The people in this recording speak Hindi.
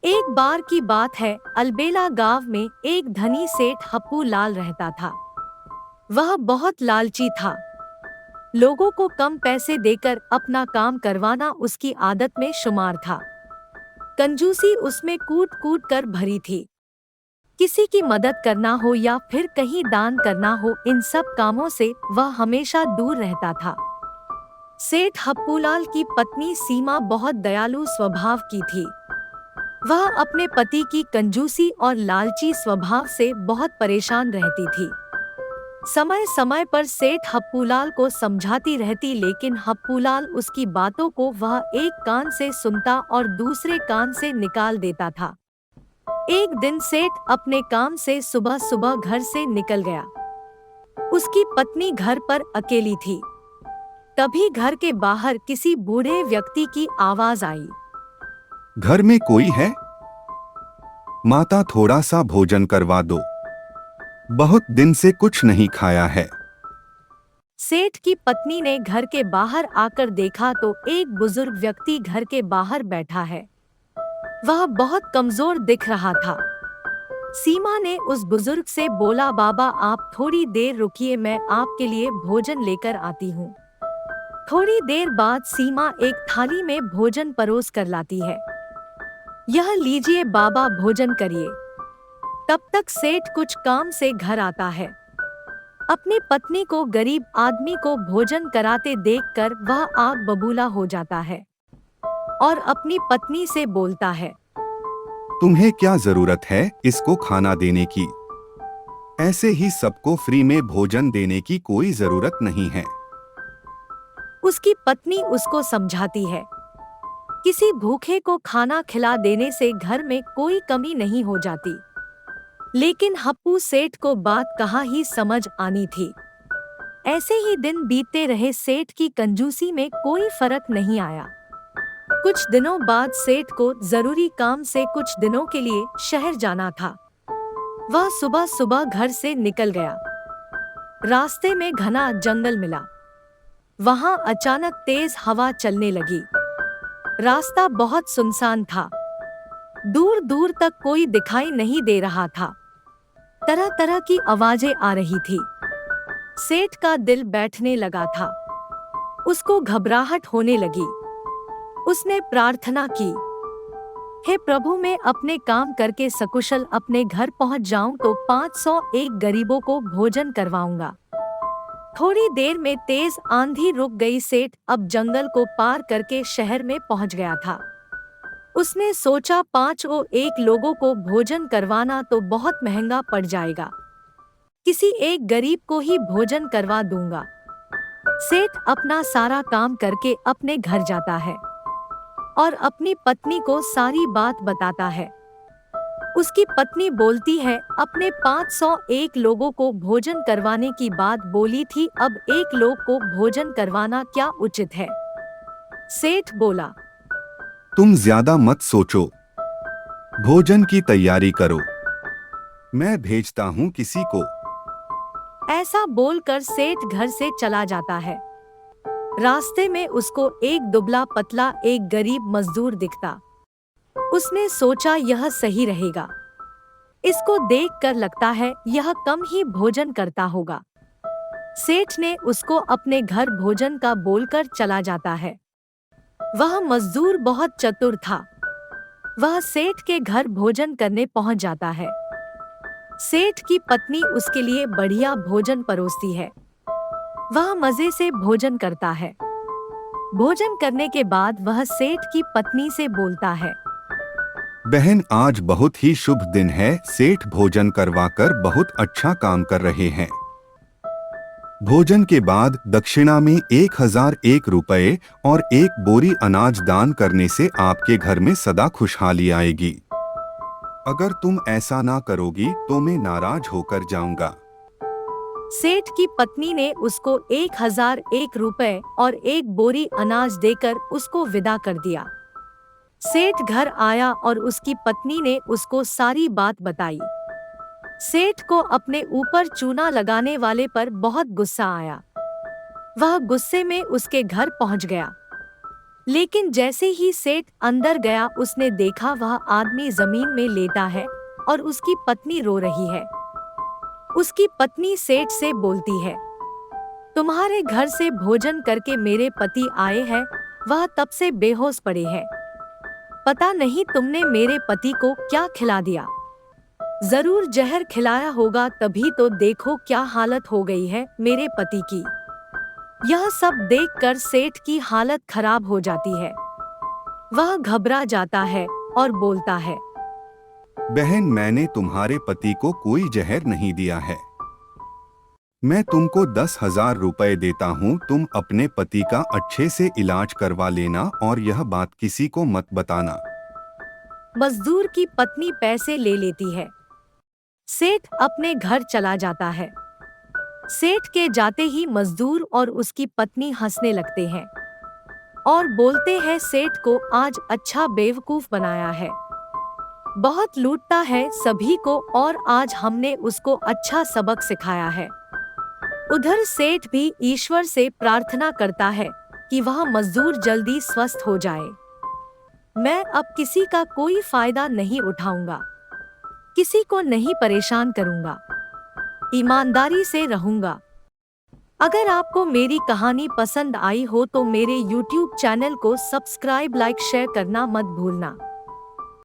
एक बार की बात है, अलबेला गांव में एक धनी सेठ हप्पू लाल रहता था। वह बहुत लालची था। लोगों को कम पैसे देकर अपना काम करवाना उसकी आदत में शुमार था। कंजूसी उसमें कूट कूट कर भरी थी। किसी की मदद करना हो या फिर कहीं दान करना हो, इन सब कामों से वह हमेशा दूर रहता था। सेठ हप्पूलाल की पत्नी सीमा बहुत दयालु स्वभाव की थी। वह अपने पति की कंजूसी और लालची स्वभाव से बहुत परेशान रहती थी। समय समय पर सेठ हप्पूलाल को समझाती रहती, लेकिन हप्पूलाल उसकी बातों को वह एक कान से सुनता और दूसरे कान से निकाल देता था। एक दिन सेठ अपने काम से सुबह सुबह घर से निकल गया। उसकी पत्नी घर पर अकेली थी। तभी घर के बाहर किसी बूढ़े व्यक्ति की आवाज आई। घर में कोई है? माता, थोड़ा सा भोजन करवा दो। बहुत दिन से कुछ नहीं खाया है। सेठ की पत्नी ने घर के बाहर आकर देखा तो एक बुजुर्ग व्यक्ति घर के बाहर बैठा है। वह बहुत कमजोर दिख रहा था। सीमा ने उस बुजुर्ग से बोला, बाबा आप थोड़ी देर रुकिए, मैं आपके लिए भोजन लेकर आती हूँ। थोड़ी देर बाद सीमा एक थाली में भोजन परोस कर लाती है। यह लीजिए बाबा, भोजन करिए। तब तक सेठ कुछ काम से घर आता है। अपनी पत्नी को गरीब आदमी को भोजन कराते देखकर वह आग बबूला हो जाता है और अपनी पत्नी से बोलता है, तुम्हें क्या जरूरत है इसको खाना देने की? ऐसे ही सबको फ्री में भोजन देने की कोई जरूरत नहीं है। उसकी पत्नी उसको समझाती है, किसी भूखे को खाना खिला देने से घर में कोई कमी नहीं हो जाती। लेकिन हप्पू सेठ को बात कहाँ ही समझ आनी थी। ऐसे ही दिन बीतते रहे, सेठ की कंजूसी में कोई फर्क नहीं आया। कुछ दिनों बाद सेठ को जरूरी काम से कुछ दिनों के लिए शहर जाना था। वह सुबह सुबह घर से निकल गया। रास्ते में घना जंगल मिला। वहां अचानक तेज हवा चलने लगी। रास्ता बहुत सुनसान था। दूर दूर तक कोई दिखाई नहीं दे रहा था। तरह तरह की आवाजें आ रही थी। सेठ का दिल बैठने लगा था। उसको घबराहट होने लगी। उसने प्रार्थना की, हे प्रभु, मैं अपने काम करके सकुशल अपने घर पहुंच जाऊं तो 501 गरीबों को भोजन करवाऊंगा। थोड़ी देर में तेज आंधी रुक गई। सेठ अब जंगल को पार करके शहर में पहुंच गया था। उसने सोचा, 501 लोगों को भोजन करवाना तो बहुत महंगा पड़ जाएगा। किसी एक गरीब को ही भोजन करवा दूंगा। सेठ अपना सारा काम करके अपने घर जाता है और अपनी पत्नी को सारी बात बताता है। उसकी पत्नी बोलती है, अपने 501 लोगों को भोजन करवाने की बात बोली थी, अब एक लोग को भोजन करवाना क्या उचित है? सेठ बोला, तुम ज्यादा मत सोचो, भोजन की तैयारी करो, मैं भेजता हूँ किसी को। ऐसा बोलकर सेठ घर से चला जाता है। रास्ते में उसको एक दुबला पतला एक गरीब मजदूर दिखता। उसने सोचा, यह सही रहेगा। इसको देखकर लगता है यह कम ही भोजन करता होगा। सेठ ने उसको अपने घर भोजन का बोलकर चला जाता है। वह मजदूर बहुत चतुर था। वह सेठ के घर भोजन करने पहुंच जाता है। सेठ की पत्नी उसके लिए बढ़िया भोजन परोसती है। वह मजे से भोजन करता है। भोजन करने के बाद वह सेठ की पत्नी से बोलता है, बहन, आज बहुत ही शुभ दिन है। सेठ भोजन करवाकर बहुत अच्छा काम कर रहे हैं। भोजन के बाद दक्षिणा में 1001 रुपए और एक बोरी अनाज दान करने से आपके घर में सदा खुशहाली आएगी। अगर तुम ऐसा ना करोगी तो मैं नाराज होकर जाऊंगा। सेठ की पत्नी ने उसको 1001 रुपए और एक बोरी अनाज देकर उसको विदा कर दिया। सेठ घर आया और उसकी पत्नी ने उसको सारी बात बताई। सेठ को अपने ऊपर चूना लगाने वाले पर बहुत गुस्सा आया। वह गुस्से में उसके घर पहुंच गया। लेकिन जैसे ही सेठ अंदर गया उसने देखा वह आदमी जमीन में लेटा है और उसकी पत्नी रो रही है। उसकी पत्नी सेठ से बोलती है, तुम्हारे घर से भोजन करके मेरे पति आए हैं, वह तब से बेहोश पड़े हैं। पता नहीं तुमने मेरे पति को क्या खिला दिया। जरूर जहर खिलाया होगा, तभी तो देखो क्या हालत हो गई है मेरे पति की। यह सब देखकर सेठ की हालत खराब हो जाती है। वह घबरा जाता है और बोलता है, बहन, मैंने तुम्हारे पति को कोई जहर नहीं दिया है। मैं तुमको 10,000 रुपए देता हूँ, तुम अपने पति का अच्छे से इलाज करवा लेना और यह बात किसी को मत बताना। मजदूर की पत्नी पैसे ले लेती है। सेठ अपने घर चला जाता है। सेठ के जाते ही मजदूर और उसकी पत्नी हंसने लगते हैं और बोलते हैं, सेठ को आज अच्छा बेवकूफ बनाया है। बहुत लूटता है सभी को और आज हमने उसको अच्छा सबक सिखाया है। उधर सेठ भी ईश्वर से प्रार्थना करता है कि वह मजदूर जल्दी स्वस्थ हो जाए। मैं अब किसी का कोई फायदा नहीं उठाऊंगा, किसी को नहीं परेशान करूंगा, ईमानदारी से रहूंगा। अगर आपको मेरी कहानी पसंद आई हो तो मेरे YouTube चैनल को सब्सक्राइब, लाइक, शेयर करना मत भूलना।